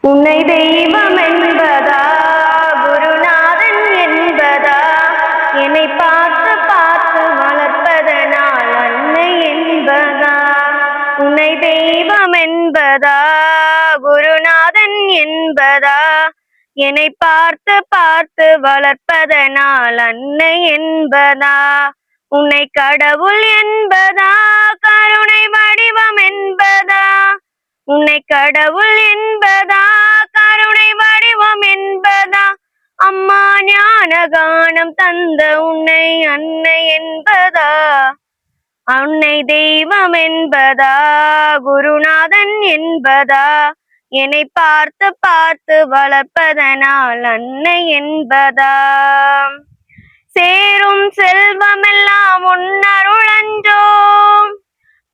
உன்னை தெய்வம் என்பதா, குருநாதன் என்பதா, என்னை பார்த்து பார்த்து வளர்ப்பதனால் அன்னை என்பதா. உன்னை தெய்வம் என்பதா, குருநாதன் என்பதா, என்னை பார்த்து பார்த்து வளர்ப்பதனால் அன்னை என்பதா. உன்னை கடவுள் என்பதா, கருணை வடிவம் என்பதா, உன்னை கடவுள் என்பதா, கருணை வடிவம் என்பதா, அம்மா ஞான கானம் தந்த உன்னை அன்னை என்பதா. உன்னை தெய்வம் என்பதா, குருநாதன் என்பதா, என்னை பார்த்து பார்த்து வளர்ப்பதனால் அன்னை என்பதா. சேரும் செல்வமெல்லாம் உன்னருளன்றோ,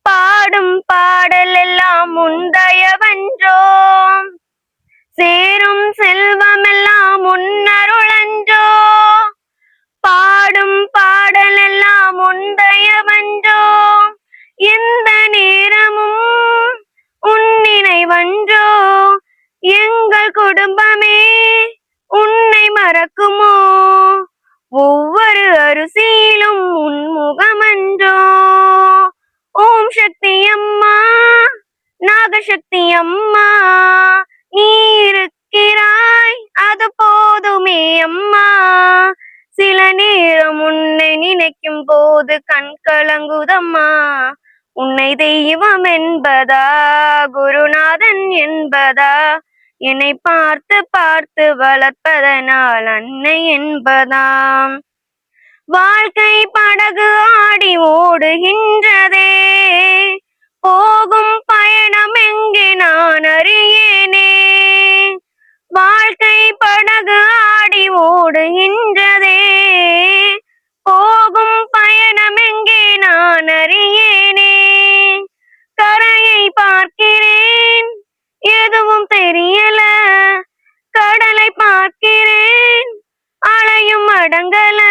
பாடும் பாடல் எல்லாம் உந்தயவன்றோ. சேரும் செல்வமெல்லாம் உன்னருளன்றோ, பாடும் பாடல் எல்லாம் உந்தயவன்றோ. எந்த நேரமும் உன் நினைவன்றோ, எங்கள் குடும்பமே உன்னை மறக்குமோ. ஒவ்வொரு அரிசியிலும் உன் முகமன்றோ. ஓம் சக்தி அம்மா, நாகசக்தி அம்மா, நீ இருக்கிறாய் அது போதுமே அம்மா. சில நேரம் உன்னை நினைக்கும் போது கண் கலங்குதம்மா. உன்னை தெய்வம் என்பதா, குருநாதன் என்பதா, என்னை பார்த்து பார்த்து வளர்ப்பதனால் அன்னை என்பதாம். வாழ்க்கை படகு ஆடி ஓடுகின்றதே, போகும் பயணம் எங்கே நான் அறியேனே. வாழ்க்கை படகு ஆடி ஓடுகின்றதே, போகும் பயணம் எங்கே நான் அறியேனே. கரையை பார்க்கிறேன் எதுவும் தெரியல, கடலை பார்க்கிறேன் அலையும் அடங்கல.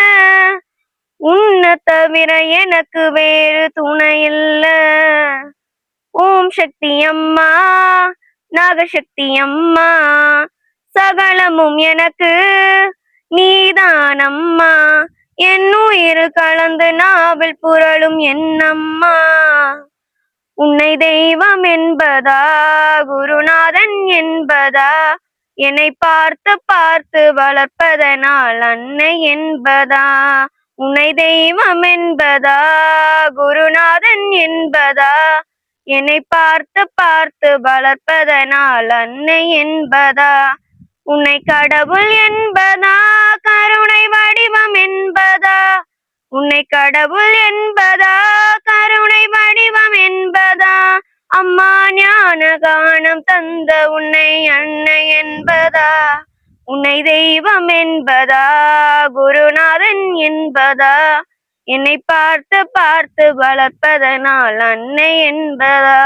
உன்னை தவிர எனக்கு வேறு துணை இல்ல. ஓம் சக்தி அம்மா, நாகசக்தி அம்மா, சகலமும் எனக்கு நீதான் அம்மா. என் உயிர் கலந்து நாவில் புரளும் என்னம்மா. உன்னை தெய்வம் என்பதா, குருநாதன் என்பதா, என்னை பார்த்து பார்த்து வளர்ப்பதனால் அன்னை என்பதா. உன்னை தெய்வம் என்பதா, குருநாதன் என்பதா, என்னை பார்த்து பார்த்து வளர்ப்பதனால் அன்னை என்பதா. உன்னை கடவுள் என்பதா, கருணை வடிவம் என்பதா, உன்னை கடவுள் என்பதா, கருணை வடிவம் என்பதா, அம்மா ஞான கானம் தந்த உன்னை அன்னை என்பதா. உன்னை தெய்வம் என்பதா, குருநாதன் என்பதா, என்னை பார்த்து பார்த்து வளர்ப்பதனால் அன்னை என்பதா.